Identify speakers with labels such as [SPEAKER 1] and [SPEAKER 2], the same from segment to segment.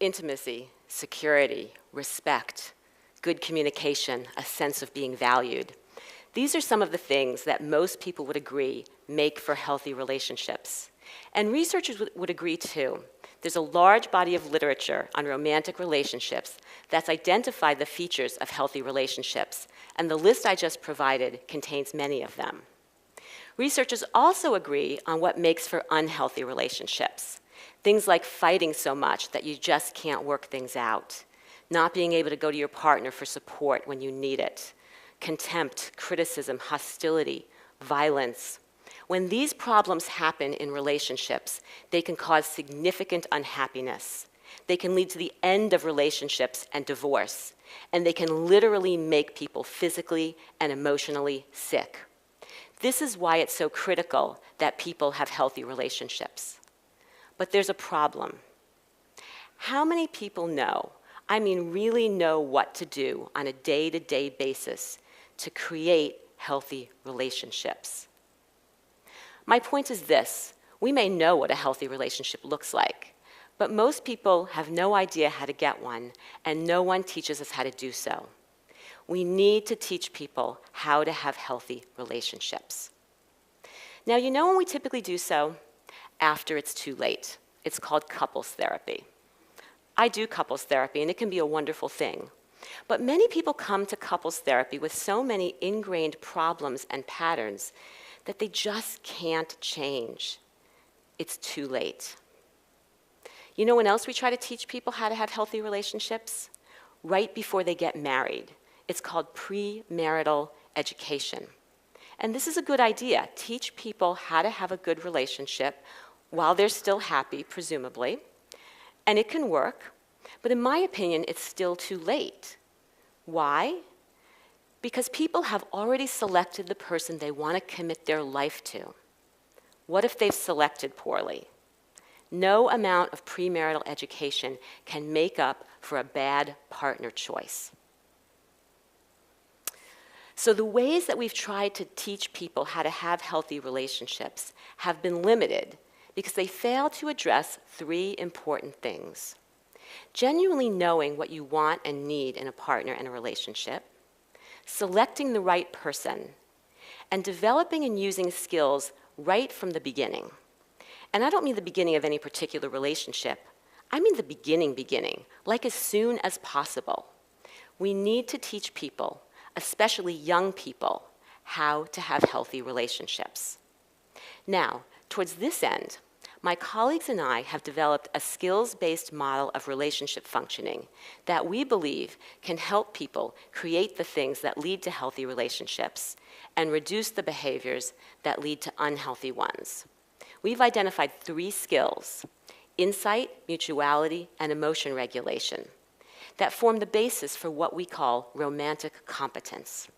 [SPEAKER 1] intimacy, security, respect, good communication, a sense of being valued. These are some of the things that most people would agree make for healthy relationships. And researchers would agree too. There's a large body of literature on romantic relationships that's identified the features of healthy relationships, and the list I just provided contains many of them. Researchers also agree on what makes for unhealthy relationships. Things like fighting so much that you just can't work things out, not being able to go to your partner for support when you need it, contempt, criticism, hostility, violence. When these problems happen in relationships, they can cause significant unhappiness. They can lead to the end of relationships and divorce, and they can literally make people physically and emotionally sick. This is why it's so critical that people have healthy relationships. But there's a problem. How many people know, I mean really know what to do on a day-to-day basis to create healthy relationships? My point is this: we may know what a healthy relationship looks like, but most people have no idea how to get one, and no one teaches us how to do so. We need to teach people how to have healthy relationships. Now, you know when we typically do so? After it's too late. It's called couples therapy. I do couples therapy, and it can be a wonderful thing. But many people come to couples therapy with so many ingrained problems and patterns that they just can't change. It's too late. You know when else we try to teach people how to have healthy relationships? Right before they get married. It's called premarital education. And this is a good idea. Teach people how to have a good relationship while they're still happy, presumably. And it can work, but in my opinion, it's still too late. Why? Because people have already selected the person they want to commit their life to. What if they've selected poorly? No amount of premarital education can make up for a bad partner choice. So the ways that we've tried to teach people how to have healthy relationships have been limited because they fail to address three important things: genuinely knowing what you want and need in a partner and a relationship, selecting the right person, and developing and using skills right from the beginning. And I don't mean the beginning of any particular relationship. I mean the beginning, like as soon as possible. We need to teach people, especially young people, how to have healthy relationships. Now, towards this end, my colleagues and I have developed a skills-based model of relationship functioning that we believe can help people create the things that lead to healthy relationships and reduce the behaviors that lead to unhealthy ones. We've identified 3 skills: insight, mutuality, and emotion regulation, that form the basis for what we call romantic competence.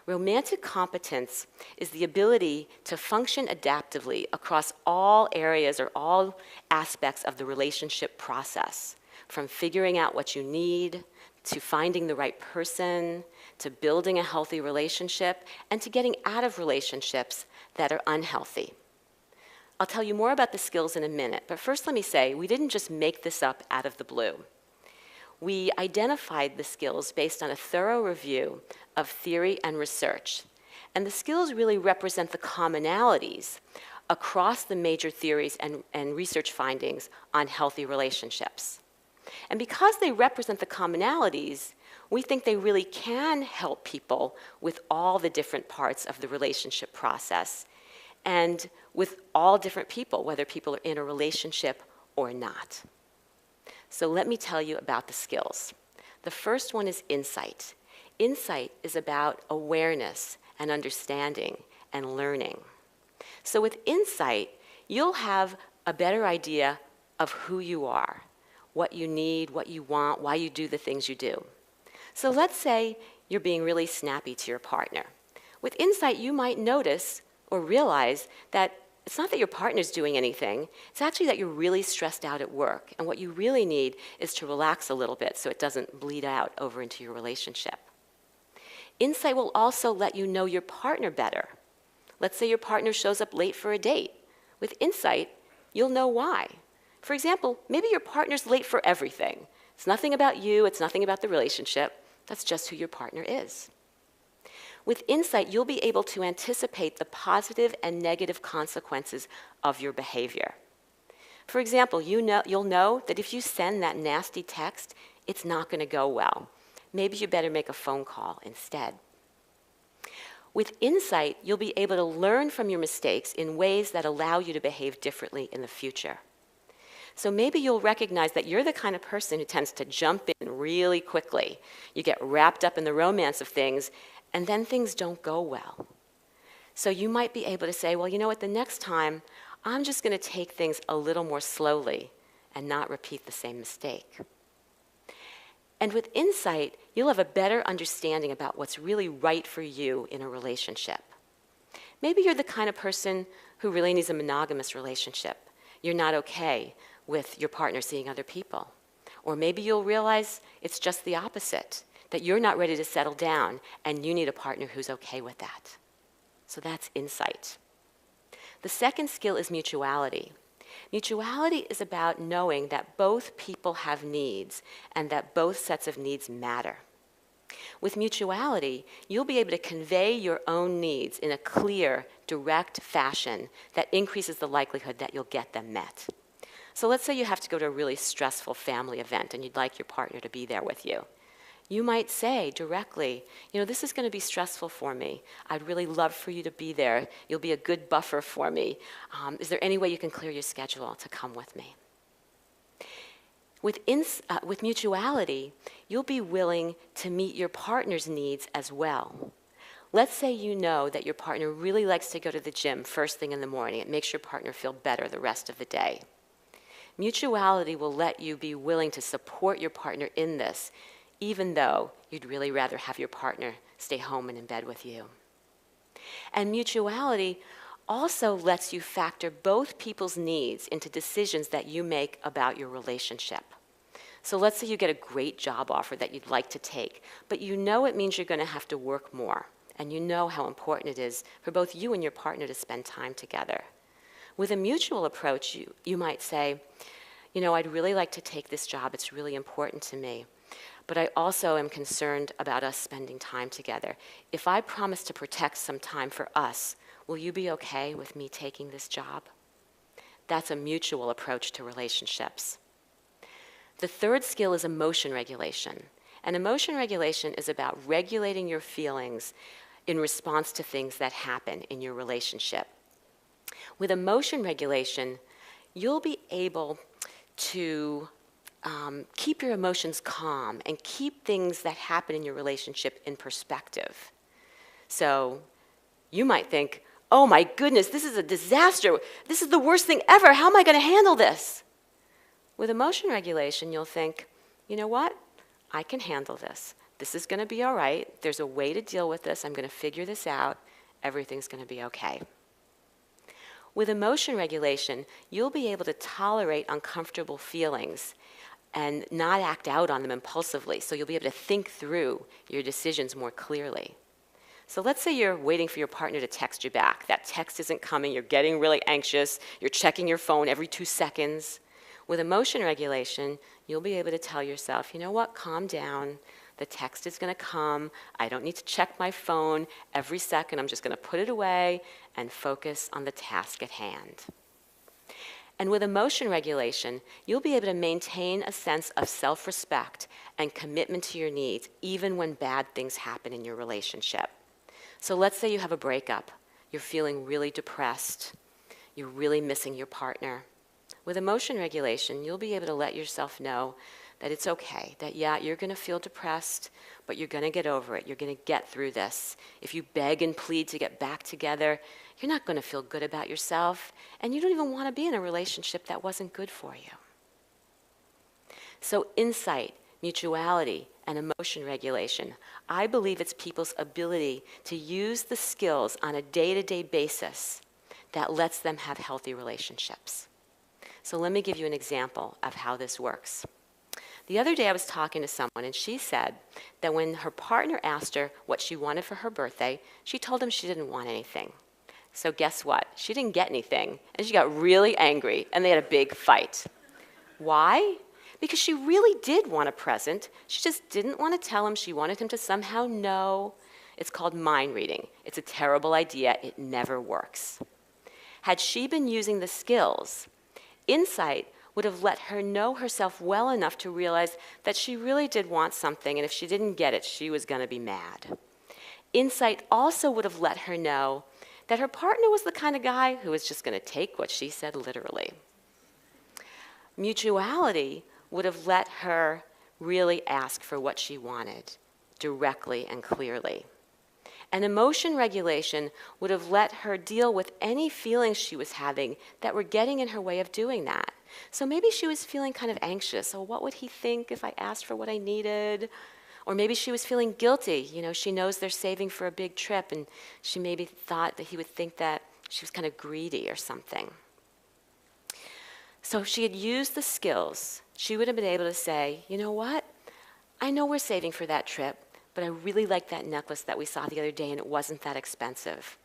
[SPEAKER 1] Romantic competence is the ability to function adaptively across all areas or all aspects of the relationship process, from figuring out what you need, to finding the right person, to building a healthy relationship, and to getting out of relationships that are unhealthy. I'll tell you more about the skills in a minute, but first let me say, we didn't just make this up out of the blue. We identified the skills based on a thorough review of theory and research. And the skills really represent the commonalities across the major theories and research findings on healthy relationships. And because they represent the commonalities, we think they really can help people with all the different parts of the relationship process and with all different people, whether people are in a relationship or not. So let me tell you about the skills. The first one is insight. Insight is about awareness and understanding and learning. So with insight, you'll have a better idea of who you are, what you need, what you want, why you do the things you do. So let's say you're being really snappy to your partner. With insight, you might notice or realize that it's not that your partner's doing anything, it's actually that you're really stressed out at work, and what you really need is to relax a little bit so it doesn't bleed out over into your relationship. Insight will also let you know your partner better. Let's say your partner shows up late for a date. With insight, you'll know why. For example, maybe your partner's late for everything. It's nothing about you, it's nothing about the relationship. That's just who your partner is. With insight, you'll be able to anticipate the positive and negative consequences of your behavior. For example, you'll know that if you send that nasty text, it's not going to go well. Maybe you better make a phone call instead. With insight, you'll be able to learn from your mistakes in ways that allow you to behave differently in the future. So maybe you'll recognize that you're the kind of person who tends to jump in really quickly. You get wrapped up in the romance of things, and then things don't go well. So you might be able to say, well, you know what, the next time, I'm just going to take things a little more slowly and not repeat the same mistake. And with insight, you'll have a better understanding about what's really right for you in a relationship. Maybe you're the kind of person who really needs a monogamous relationship. You're not okay with your partner seeing other people. Or maybe you'll realize it's just the opposite, that you're not ready to settle down and you need a partner who's okay with that. So that's insight. The second skill is mutuality. Mutuality is about knowing that both people have needs and that both sets of needs matter. With mutuality, you'll be able to convey your own needs in a clear, direct fashion that increases the likelihood that you'll get them met. So let's say you have to go to a really stressful family event and you'd like your partner to be there with you. You might say directly, you know, this is going to be stressful for me. I'd really love for you to be there. You'll be a good buffer for me. Is there any way you can clear your schedule to come with me? With mutuality, you'll be willing to meet your partner's needs as well. Let's say you know that your partner really likes to go to the gym first thing in the morning. It makes your partner feel better the rest of the day. Mutuality will let you be willing to support your partner in this, even though you'd really rather have your partner stay home and in bed with you. And mutuality also lets you factor both people's needs into decisions that you make about your relationship. So let's say you get a great job offer that you'd like to take, but you know it means you're going to have to work more, and you know how important it is for both you and your partner to spend time together. With a mutual approach, you might say, you know, I'd really like to take this job. It's really important to me. But I also am concerned about us spending time together. If I promise to protect some time for us, will you be okay with me taking this job? That's a mutual approach to relationships. The third skill is emotion regulation. And emotion regulation is about regulating your feelings in response to things that happen in your relationship. With emotion regulation, you'll be able to keep your emotions calm and keep things that happen in your relationship in perspective. So you might think, oh my goodness, this is a disaster. This is the worst thing ever. How am I going to handle this? With emotion regulation, you'll think, you know what? I can handle this. This is going to be all right. There's a way to deal with this. I'm going to figure this out. Everything's going to be okay. With emotion regulation, you'll be able to tolerate uncomfortable feelings and not act out on them impulsively. So you'll be able to think through your decisions more clearly. So let's say you're waiting for your partner to text you back. That text isn't coming. You're getting really anxious. You're checking your phone every 2 seconds. With emotion regulation, you'll be able to tell yourself, you know what, calm down. The text is going to come. I don't need to check my phone every second. I'm just going to put it away and focus on the task at hand. And with emotion regulation, you'll be able to maintain a sense of self-respect and commitment to your needs, even when bad things happen in your relationship. So let's say you have a breakup. You're feeling really depressed. You're really missing your partner. With emotion regulation, you'll be able to let yourself know that it's okay, that yeah, you're going to feel depressed, but you're going to get over it. You're going to get through this. If you beg and plead to get back together, you're not going to feel good about yourself, and you don't even want to be in a relationship that wasn't good for you. So insight, mutuality, and emotion regulation, I believe it's people's ability to use the skills on a day-to-day basis that lets them have healthy relationships. So let me give you an example of how this works. The other day I was talking to someone and she said that when her partner asked her what she wanted for her birthday, she told him she didn't want anything. So guess what? She didn't get anything and she got really angry and they had a big fight. Why? Because she really did want a present. She just didn't want to tell him. She wanted him to somehow know. It's called mind reading. It's a terrible idea. It never works. Had she been using the skills, insight would have let her know herself well enough to realize that she really did want something, and if she didn't get it, she was going to be mad. Insight also would have let her know that her partner was the kind of guy who was just going to take what she said literally. Mutuality would have let her really ask for what she wanted directly and clearly. And emotion regulation would have let her deal with any feelings she was having that were getting in her way of doing that. So maybe she was feeling kind of anxious. Oh, what would he think if I asked for what I needed? Or maybe she was feeling guilty. You know, she knows they're saving for a big trip, and she maybe thought that he would think that she was kind of greedy or something. So if she had used the skills, she would have been able to say, you know what? I know we're saving for that trip, but I really like that necklace that we saw the other day, and it wasn't that expensive.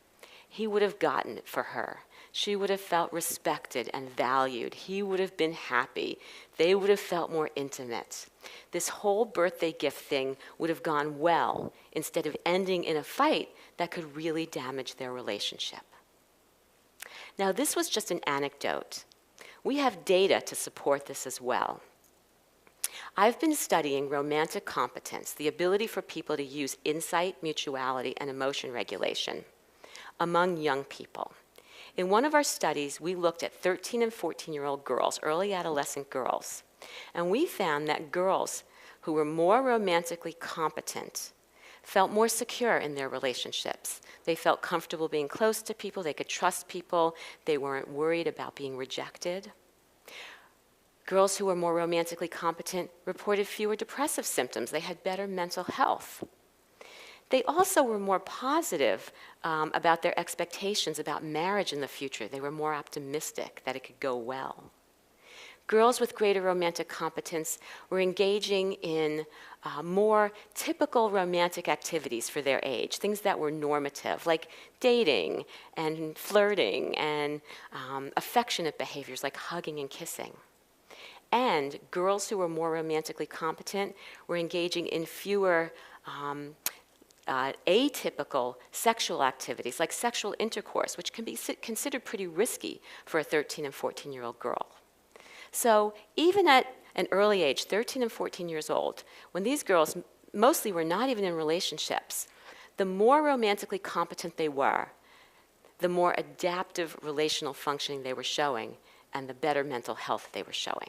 [SPEAKER 1] He would have gotten it for her. She would have felt respected and valued. He would have been happy. They would have felt more intimate. This whole birthday gift thing would have gone well instead of ending in a fight that could really damage their relationship. Now, this was just an anecdote. We have data to support this as well. I've been studying romantic competence, the ability for people to use insight, mutuality, and emotion regulation among young people. In one of our studies, we looked at 13 and 14-year-old girls, early adolescent girls, and we found that girls who were more romantically competent felt more secure in their relationships. They felt comfortable being close to people, they could trust people, they weren't worried about being rejected. Girls who were more romantically competent reported fewer depressive symptoms. They had better mental health. They also were more positive about their expectations about marriage in the future. They were more optimistic that it could go well. Girls with greater romantic competence were engaging in more typical romantic activities for their age, things that were normative, like dating and flirting and affectionate behaviors like hugging and kissing. And girls who were more romantically competent were engaging in fewer atypical sexual activities like sexual intercourse, which can be considered pretty risky for a 13 and 14-year-old girl. So even at an early age, 13 and 14 years old, when these girls mostly were not even in relationships, the more romantically competent they were, the more adaptive relational functioning they were showing, and the better mental health they were showing.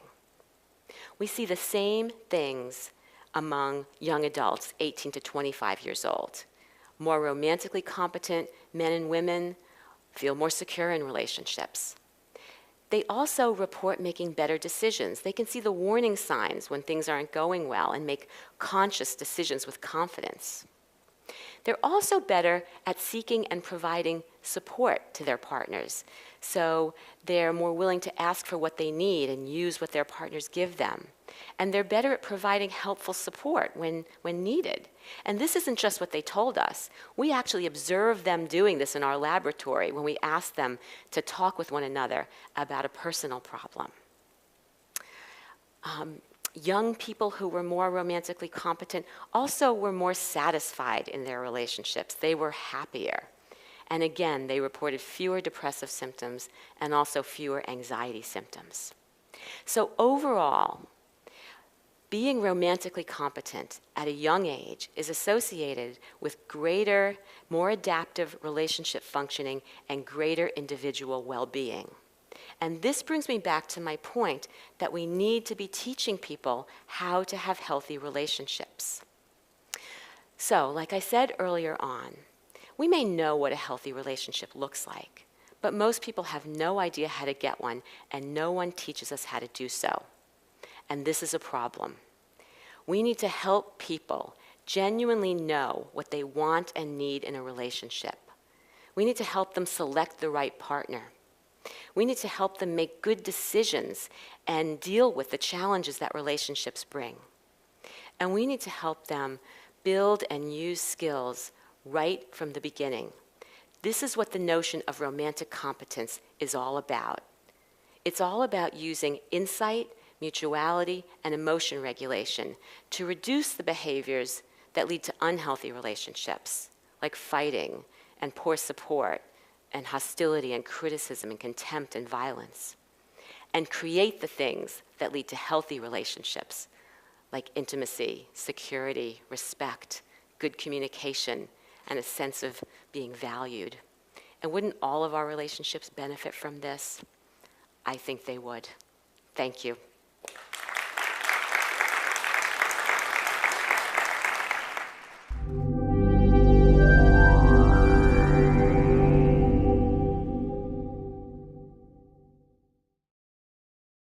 [SPEAKER 1] We see the same things among young adults, 18 to 25 years old. More romantically competent men and women feel more secure in relationships. They also report making better decisions. They can see the warning signs when things aren't going well and make conscious decisions with confidence. They're also better at seeking and providing support to their partners. So they're more willing to ask for what they need and use what their partners give them. And they're better at providing helpful support when needed. And this isn't just what they told us. We actually observed them doing this in our laboratory when we asked them to talk with one another about a personal problem. Young people who were more romantically competent also were more satisfied in their relationships. They were happier. And again, they reported fewer depressive symptoms and also fewer anxiety symptoms. So overall, being romantically competent at a young age is associated with greater, more adaptive relationship functioning and greater individual well-being. And this brings me back to my point that we need to be teaching people how to have healthy relationships. So, like I said earlier on, we may know what a healthy relationship looks like, but most people have no idea how to get one, and no one teaches us how to do so. And this is a problem. We need to help people genuinely know what they want and need in a relationship. We need to help them select the right partner. We need to help them make good decisions and deal with the challenges that relationships bring. And we need to help them build and use skills right from the beginning. This is what the notion of romantic competence is all about. It's all about using insight, mutuality, and emotion regulation to reduce the behaviors that lead to unhealthy relationships, like fighting and poor support and hostility and criticism and contempt and violence, and create the things that lead to healthy relationships, like intimacy, security, respect, good communication, and a sense of being valued. And wouldn't all of our relationships benefit from this? I think they would. Thank you.